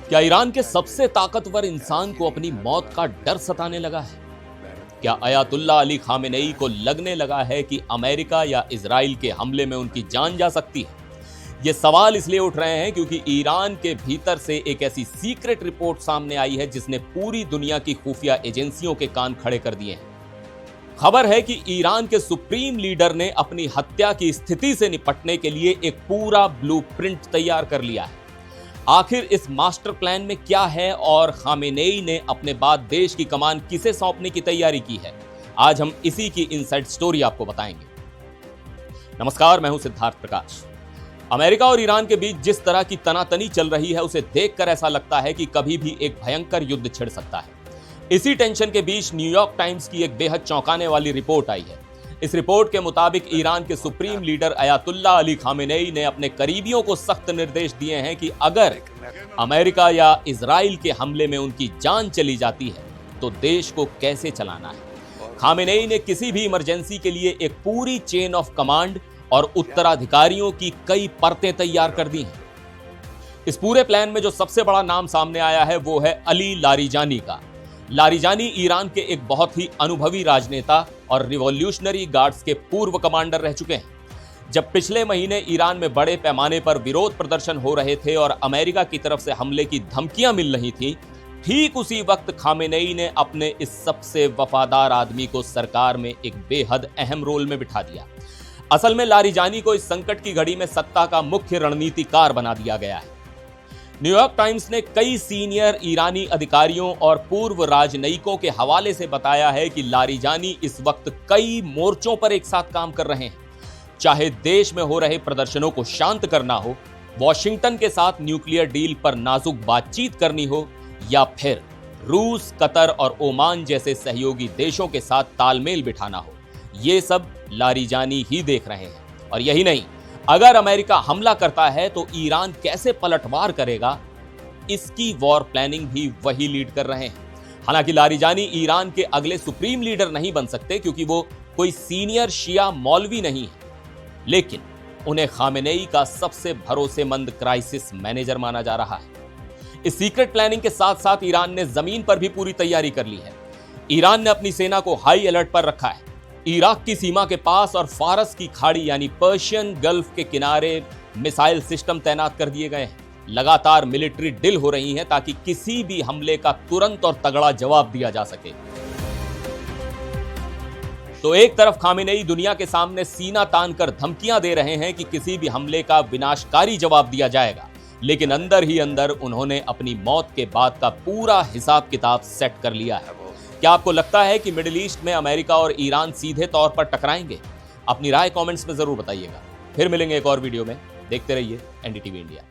क्या ईरान के सबसे ताकतवर इंसान को अपनी मौत का डर सताने लगा है? क्या अयातुल्ला अली खामेनेई को लगने लगा है कि अमेरिका या इजराइल के हमले में उनकी जान जा सकती है? ये सवाल इसलिए उठ रहे हैं क्योंकि ईरान के भीतर से एक ऐसी सीक्रेट रिपोर्ट सामने आई है जिसने पूरी दुनिया की खुफिया एजेंसियों के कान खड़े कर दिए हैं। खबर है कि ईरान के सुप्रीम लीडर ने अपनी हत्या की स्थिति से निपटने के लिए एक पूरा ब्लूप्रिंट तैयार कर लिया है। आखिर इस मास्टर प्लान में क्या है और खामेनेई ने अपने बाद देश की कमान किसे सौंपने की तैयारी की है? आज हम इसी की इनसाइड स्टोरी आपको बताएंगे। नमस्कार, मैं हूं सिद्धार्थ प्रकाश। अमेरिका और ईरान के बीच जिस तरह की तनातनी चल रही है उसे देखकर ऐसा लगता है कि कभी भी एक भयंकर युद्ध छिड़ सकता है। इसी टेंशन के बीच न्यूयॉर्क टाइम्स की एक बेहद चौंकाने वाली रिपोर्ट आई है। इस रिपोर्ट के मुताबिक ईरान के supreme leader Ayatollah Ali Khamenei ने अपने करीबियों को सख्त निर्देश दिए हैं कि अगर अमेरिका या इजराइल के हमले में उनकी जान चली जाती है तो देश को कैसे चलाना है। खामेनेई ने किसी भी इमरजेंसी के लिए एक पूरी चेन ऑफ कमांड और उत्तराधिकारियों की कई परतें तैयार कर दी हैं। इस पूरे प्लान में जो सबसे बड़ा नाम सामने आया है वो है अली लारिजानी का। लारिजानी ईरान के एक बहुत ही अनुभवी राजनेता और रिवॉल्यूशनरी गार्ड्स के पूर्व कमांडर रह चुके हैं। जब पिछले महीने ईरान में बड़े पैमाने पर विरोध प्रदर्शन हो रहे थे और अमेरिका की तरफ से हमले की धमकियां मिल रही थी, ठीक उसी वक्त खामेनेई ने अपने इस सबसे वफादार आदमी को सरकार में एक बेहद अहम रोल में बिठा दिया। असल में लारिजानी को इस संकट की घड़ी में सत्ता का मुख्य रणनीतिकार बना दिया गया है। न्यूयॉर्क टाइम्स ने कई सीनियर ईरानी अधिकारियों और पूर्व राजनयिकों के हवाले से बताया है कि लारिजानी इस वक्त कई मोर्चों पर एक साथ काम कर रहे हैं। चाहे देश में हो रहे प्रदर्शनों को शांत करना हो, वॉशिंगटन के साथ न्यूक्लियर डील पर नाजुक बातचीत करनी हो, या फिर रूस, कतर और ओमान जैसे सहयोगी देशों के साथ तालमेल बिठाना हो, ये सब लारिजानी ही देख रहे हैं। और यही नहीं, अगर अमेरिका हमला करता है तो ईरान कैसे पलटवार करेगा, इसकी वॉर प्लानिंग भी वही लीड कर रहे हैं। हालांकि लारिजानी ईरान के अगले सुप्रीम लीडर नहीं बन सकते क्योंकि वो कोई सीनियर शिया मौलवी नहीं है, लेकिन उन्हें खामेनेई का सबसे भरोसेमंद क्राइसिस मैनेजर माना जा रहा है। इस सीक्रेट प्लानिंग के साथ साथ ईरान ने जमीन पर भी पूरी तैयारी कर ली है। ईरान ने अपनी सेना को हाई अलर्ट पर रखा है। इराक की सीमा के पास और फारस की खाड़ी यानी पर्शियन गल्फ के किनारे मिसाइल सिस्टम तैनात कर दिए गए हैं। लगातार मिलिट्री ड्रिल हो रही हैं ताकि किसी भी हमले का तुरंत और तगड़ा जवाब दिया जा सके। तो एक तरफ खामेनेई दुनिया के सामने सीना तान कर धमकियां दे रहे हैं कि किसी भी हमले का विनाशकारी जवाब दिया जाएगा, लेकिन अंदर ही अंदर उन्होंने अपनी मौत के बाद का पूरा हिसाब किताब सेट कर लिया है। क्या आपको लगता है कि मिडिल ईस्ट में अमेरिका और ईरान सीधे तौर पर टकराएंगे? अपनी राय कमेंट्स में जरूर बताइएगा। फिर मिलेंगे एक और वीडियो में। देखते रहिए एनडीटीवी इंडिया।